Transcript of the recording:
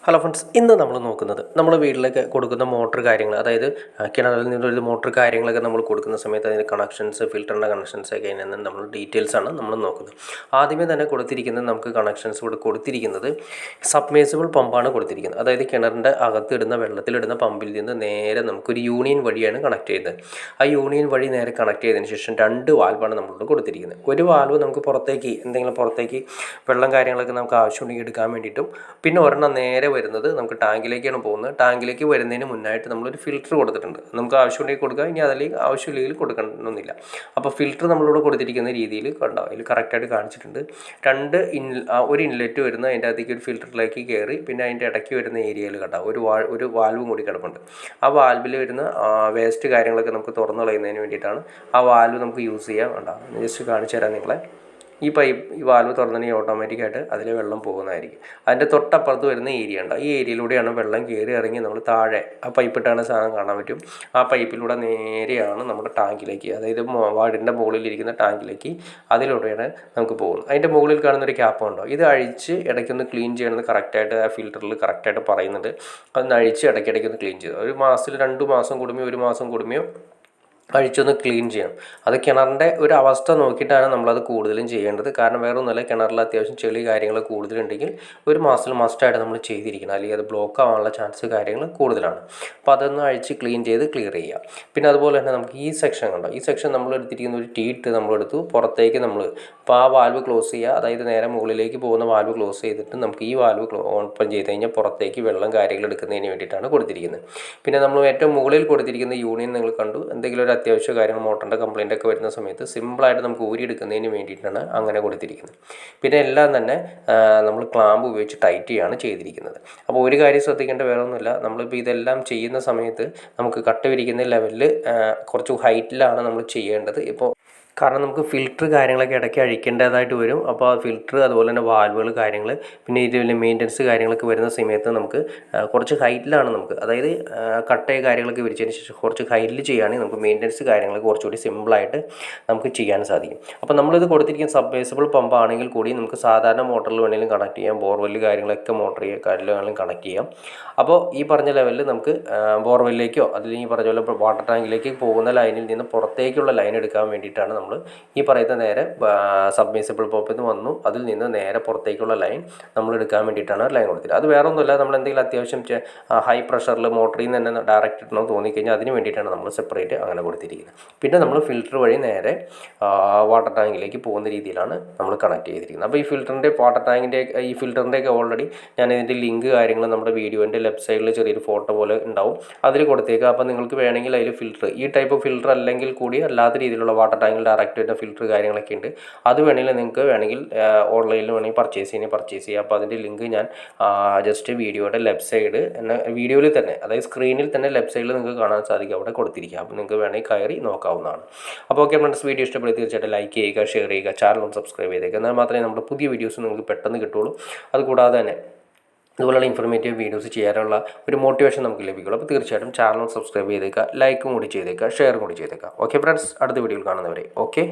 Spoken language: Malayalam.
ഹലോ ഫ്രണ്ട്സ്, ഇന്ന് നമ്മൾ നോക്കുന്നത് നമ്മൾ വീട്ടിലേക്ക് കൊടുക്കുന്ന മോട്ടർ കാര്യങ്ങൾ, അതായത് കിണറിൽ നിന്നൊരു മോട്ടർ കാര്യങ്ങളൊക്കെ നമ്മൾ കൊടുക്കുന്ന സമയത്ത് അതിൻ്റെ കണക്ഷൻസ്, ഫിൽറ്ററിൻ്റെ കണക്ഷൻസ് ഒക്കെ അതിൽ നമ്മൾ ഡീറ്റെയിൽസാണ് നമ്മൾ നോക്കുന്നത്. ആദ്യമേ തന്നെ കൊടുത്തിരിക്കുന്നത് നമുക്ക് കണക്ഷൻസ് ഇവിടെ കൊടുത്തിരിക്കുന്നത് സബ്മേഴ്സിബിൾ പമ്പാണ് കൊടുത്തിരിക്കുന്നത്. അതായത് കിണറിൻ്റെ അകത്തിടുന്ന വെള്ളത്തിലിടുന്ന പമ്പിൽ നിന്ന് നേരെ നമുക്കൊരു യൂണിയൻ വഴിയാണ് കണക്ട് ചെയ്യുന്നത്. ആ യൂണിയൻ വഴി നേരെ കണക്ട് ചെയ്തതിന് ശേഷം 2 വാൽവാണ് നമ്മളോട് കൊടുത്തിരിക്കുന്നത്. ഒരു വാൽവ് നമുക്ക് പുറത്തേക്ക് വെള്ളം കാര്യങ്ങളൊക്കെ നമുക്ക് ആവശ്യമുണ്ടെങ്കിൽ എടുക്കാൻ വേണ്ടിയിട്ടും, പിന്നെ ഒരെണ്ണം നേരെ വരുന്നത് നമുക്ക് ടാങ്കിലേക്കാണ് പോകുന്നത്. ടാങ്കിലേക്ക് വരുന്നതിന് മുന്നായിട്ട് നമ്മളൊരു ഫിൽറ്റർ കൊടുത്തിട്ടുണ്ട്. നമുക്ക് ആവശ്യമുണ്ടെങ്കിൽ കൊടുക്കുക, ഇനി അതിലേക്ക് ആവശ്യമില്ലെങ്കിൽ കൊടുക്കണമെന്നില്ല. അപ്പോൾ ഫിൽറ്റർ നമ്മളിവിടെ കൊടുത്തിരിക്കുന്ന രീതിയിൽ കണ്ടോ, അതിൽ കറക്റ്റായിട്ട് കാണിച്ചിട്ടുണ്ട്. ഒരു ഇൻലെറ്റ് വരുന്ന അതിൻ്റെ അകത്തേക്ക് ഒരു ഫിൽറ്ററിലേക്ക് കയറി, പിന്നെ അതിൻ്റെ ഇടയ്ക്ക് വരുന്ന ഏരിയയിൽ കണ്ടോ ഒരു വാൽവും കൂടി കിടപ്പുണ്ട്. ആ വാൽവിൽ വരുന്ന വേസ്റ്റ് കാര്യങ്ങളൊക്കെ നമുക്ക് തുറന്നു കളയുന്നതിന് വേണ്ടിയിട്ടാണ് ആ വാൽവ് നമുക്ക് യൂസ് ചെയ്യാം. കണ്ടോ, ജസ്റ്റ് കാണിച്ചു തരാം നിങ്ങളെ. ഈ വാൽവ് തുറന്നിട്ടുണ്ടെങ്കിൽ ഓട്ടോമാറ്റിക്കായിട്ട് അതിൽ വെള്ളം പോകുന്നതായിരിക്കും. അതിൻ്റെ തൊട്ടപ്പുറത്ത് വരുന്ന ഏരിയ ഉണ്ട്. ഈ ഏരിയയിലൂടെയാണ് വെള്ളം കയറി ഇറങ്ങി നമ്മൾ താഴെ ആ പൈപ്പിട്ടാണ് സാധനം കാണാൻ പറ്റും. ആ പൈപ്പിലൂടെ നേരെയാണ് നമ്മുടെ ടാങ്കിലേക്ക്, അതായത് വാർഡിൻ്റെ മുകളിലിരിക്കുന്ന ടാങ്കിലേക്ക് അതിലൂടെയാണ് നമുക്ക് പോകുന്നത്. അതിൻ്റെ മുകളിൽ കാണുന്നൊരു ക്യാപ്പ് ഉണ്ടോ, ഇത് അഴിച്ച് ഇടയ്ക്കൊന്ന് ക്ലീൻ ചെയ്യണമെന്ന് കറക്റ്റായിട്ട് ആ ഫിൽറ്ററിൽ കറക്റ്റായിട്ട് പറയുന്നുണ്ട്. അതൊന്ന് അഴിച്ച് ഇടയ്ക്കിടയ്ക്കൊന്ന് ക്ലീൻ ചെയ്തു. ഒരു മാസത്തിൽ 2 മാസം കൂടുമ്പോൾ 1 മാസം കൂടുമ്പോൾ അഴിച്ചൊന്ന് ക്ലീൻ ചെയ്യണം. അത് കിണറിൻ്റെ ഒരു അവസ്ഥ നോക്കിയിട്ടാണ് നമ്മളത് കൂടുതലും ചെയ്യേണ്ടത്. കാരണം വേറെ ഒന്നുമല്ല, കിണറിൽ അത്യാവശ്യം ചെളി കാര്യങ്ങൾ കൂടുതലുണ്ടെങ്കിൽ 1 മാസത്തിൽ മസ്റ്റായിട്ട് നമ്മൾ ചെയ്തിരിക്കണം, അല്ലെങ്കിൽ അത് ബ്ലോക്ക് ആവാനുള്ള ചാൻസ് കാര്യങ്ങൾ കൂടുതലാണ്. അപ്പോൾ അതൊന്ന് അഴിച്ച് ക്ലീൻ ചെയ്ത് ക്ലിയർ ചെയ്യുക. പിന്നെ അതുപോലെ തന്നെ നമുക്ക് ഈ സെക്ഷൻ കണ്ടോ, ഈ സെക്ഷൻ നമ്മൾ എടുത്തിരിക്കുന്ന ഒരു ടീട്ട് നമ്മളെടുത്തു പുറത്തേക്ക് ഇപ്പോൾ ആ വാൽവ് ക്ലോസ് ചെയ്യുക. അതായത് നേരെ മുകളിലേക്ക് പോകുന്ന വാൽവ് ക്ലോസ് ചെയ്തിട്ട് നമുക്ക് ഈ വാൽവ് ഓപ്പൺ ചെയ്ത് കഴിഞ്ഞാൽ പുറത്തേക്ക് വെള്ളം കാര്യങ്ങൾ എടുക്കുന്നതിന് വേണ്ടിയിട്ടാണ് കൊടുത്തിരിക്കുന്നത്. പിന്നെ നമ്മൾ ഏറ്റവും മുകളിൽ കൊടുത്തിരിക്കുന്ന യൂണിയൻ നിങ്ങൾ കണ്ടു. എന്തെങ്കിലും ഒരു അത്യാവശ്യ കാര്യങ്ങൾ, മോട്ടറിൻ്റെ കംപ്ലയിൻ്റ് ഒക്കെ വരുന്ന സമയത്ത് സിമ്പിളായിട്ട് നമുക്ക് ഊരിയെടുക്കുന്നതിന് വേണ്ടിയിട്ടാണ് അങ്ങനെ കൊടുത്തിരിക്കുന്നത്. പിന്നെ എല്ലാം തന്നെ നമ്മൾ ക്ലാമ്പ് ഉപയോഗിച്ച് ടൈറ്റ് ചെയ്യുകയാണ് ചെയ്തിരിക്കുന്നത്. അപ്പോൾ ഒരു കാര്യം ശ്രദ്ധിക്കേണ്ട വേറെ ഒന്നുമില്ല, നമ്മളിപ്പോൾ ഇതെല്ലാം ചെയ്യുന്ന സമയത്ത് നമുക്ക് കട്ട വിരിക്കുന്ന ലെവലിൽ കുറച്ച് ഹൈറ്റിലാണ് നമ്മൾ ചെയ്യേണ്ടത്. കാരണം നമുക്ക് ഫിൽറ്റർ കാര്യങ്ങളൊക്കെ ഇടയ്ക്ക് അഴിക്കേണ്ടതായിട്ട് വരും. അപ്പോൾ ആ ഫിൽറ്റർ, അതുപോലെ തന്നെ വാൽവുകൾ കാര്യങ്ങൾ, പിന്നെ ഇതിൽ മെയിൻ്റനൻസ് കാര്യങ്ങളൊക്കെ വരുന്ന സമയത്ത് നമുക്ക് കുറച്ച് ഹൈറ്റിലാണ് നമുക്ക്, അതായത് കട്ടയ കാര്യങ്ങളൊക്കെ വിരിച്ചതിന് ശേഷം കുറച്ച് ഹൈറ്റിൽ ചെയ്യുകയാണെങ്കിൽ നമുക്ക് മെയിൻ്റനൻസ് കാര്യങ്ങളൊക്കെ കുറച്ചുകൂടി സിമ്പിളായിട്ട് നമുക്ക് ചെയ്യാൻ സാധിക്കും. അപ്പോൾ നമ്മളിത് കൊടുത്തിരിക്കുന്ന സബ്മേഴ്സിബിൾ പമ്പ് ആണെങ്കിൽ കൂടി നമുക്ക് സാധാരണ മോട്ടറിൽ വേണമെങ്കിലും കണക്ട് ചെയ്യാം, ബോർവെല്ല് കാര്യങ്ങളൊക്കെ മോട്ടർ കാര്യങ്ങളും കണക്ട് ചെയ്യാം. അപ്പോൾ ഈ പറഞ്ഞ ലെവലിൽ നമുക്ക് ബോർവെല്ലിലേക്കോ അല്ലെങ്കിൽ ഈ പറഞ്ഞ പോലെ വാട്ടർ ടാങ്കിലേക്ക് പോകുന്ന ലൈനിൽ നിന്ന് പുറത്തേക്കുള്ള ലൈൻ എടുക്കാൻ വേണ്ടിയിട്ടാണ് നമ്മൾ ഈ പറയുന്ന നേരെ സബ്മേഴ്സിബിൾ പമ്പിൽ നിന്ന് വന്നു, അതിൽ നിന്ന് നേരെ പുറത്തേക്കുള്ള ലൈൻ നമ്മൾ എടുക്കാൻ വേണ്ടിയിട്ടാണ് ലൈൻ കൊടുത്തിട്ട്. അത് വേറെ ഒന്നുമില്ല, നമ്മൾ എന്തെങ്കിലും അത്യാവശ്യം ഹൈ പ്രഷറിൽ മോട്ടറിൽ നിന്ന് തന്നെ ഡയറക്റ്റ് ഇടണമെന്ന് തോന്നിക്കഴിഞ്ഞാൽ അതിന് വേണ്ടിയിട്ടാണ് നമ്മൾ സെപ്പറേറ്റ് അങ്ങനെ കൊടുത്തിരിക്കുന്നത്. പിന്നെ നമ്മൾ ഫിൽറ്റർ വഴി നേരെ വാട്ടർ ടാങ്കിലേക്ക് പോകുന്ന രീതിയിലാണ് നമ്മൾ കണക്ട് ചെയ്തിരിക്കുന്നത്. അപ്പോൾ ഈ ഫിൽറ്ററിൻ്റെയൊക്കെ ഓൾറെഡി ഞാൻ ഇതിൻ്റെ ലിങ്ക് കാര്യങ്ങൾ നമ്മുടെ വീഡിയോൻ്റെ ലെഫ്റ്റ് സൈഡിൽ ചെറിയൊരു ഫോട്ടോ പോലെ ഉണ്ടാവും, അതിൽ കൊടുത്തേക്കുക. അപ്പോൾ നിങ്ങൾക്ക് വേണമെങ്കിൽ അതിൽ ഫിൽറ്റർ, ഈ ടൈപ്പ് ഫിൽറ്റർ അല്ലെങ്കിൽ കൂടി അല്ലാത്ത രീതിയിലുള്ള വാട്ടർ ടാങ്കിൽ ഡയറക്റ്റ് വരുന്ന ഫിൽറ്റർ കാര്യങ്ങളൊക്കെ ഉണ്ട്. അത് നിങ്ങൾക്ക് വേണമെങ്കിൽ ഓൺലൈനിൽ വേണമെങ്കിൽ പർച്ചേസ് ചെയ്യാം. അപ്പോൾ അതിൻ്റെ ലിങ്ക് ഞാൻ ജസ്റ്റ് വീഡിയോയുടെ ലെഫ്റ്റ് സൈഡ് വീഡിയോയിൽ തന്നെ, അതായത് സ്ക്രീനിൽ തന്നെ ലെഫ്റ്റ് സൈഡിൽ നിങ്ങൾക്ക് കാണാൻ സാധിക്കും, അവിടെ കൊടുത്തിരിക്കുക. അപ്പോൾ നിങ്ങൾക്ക് വേണമെങ്കിൽ കയറി നോക്കാവുന്നതാണ്. അപ്പോൾ ഓക്കെ ഫ്രണ്ട്സ്, വീഡിയോ ഇഷ്ടപ്പെടുത്തി തീർച്ചയായിട്ടും ലൈക്ക് ചെയ്യുക, ഷെയർ ചെയ്യുക, ചാനൽ ഒന്ന് സബ്സ്ക്രൈബ് ചെയ്തേക്കുക. എന്നാൽ മാത്രമേ നമ്മുടെ പുതിയ വീഡിയോസ് നിങ്ങൾക്ക് പെട്ടെന്ന് കിട്ടുള്ളൂ. അതുകൂടാതെ തന്നെ ഇതുപോലുള്ള ഇൻഫർമേറ്റീവ് വീഡിയോസ് ചെയ്യാനുള്ള ഒരു മോട്ടിവേഷൻ നമുക്ക് ലഭിക്കുള്ളൂ. അപ്പോൾ തീർച്ചയായിട്ടും ചാനൽ സബ്സ്ക്രൈബ് ചെയ്തേക്കുക, ലൈക്കും കൂടി ചെയ്തേക്കുക, ഷെയറും കൂടി ചെയ്തേക്കുക. ഓക്കെ ഫ്രണ്ട്സ്, അടുത്ത വീഡിയോയിൽ കാണുന്നവരെ ഓക്കെ.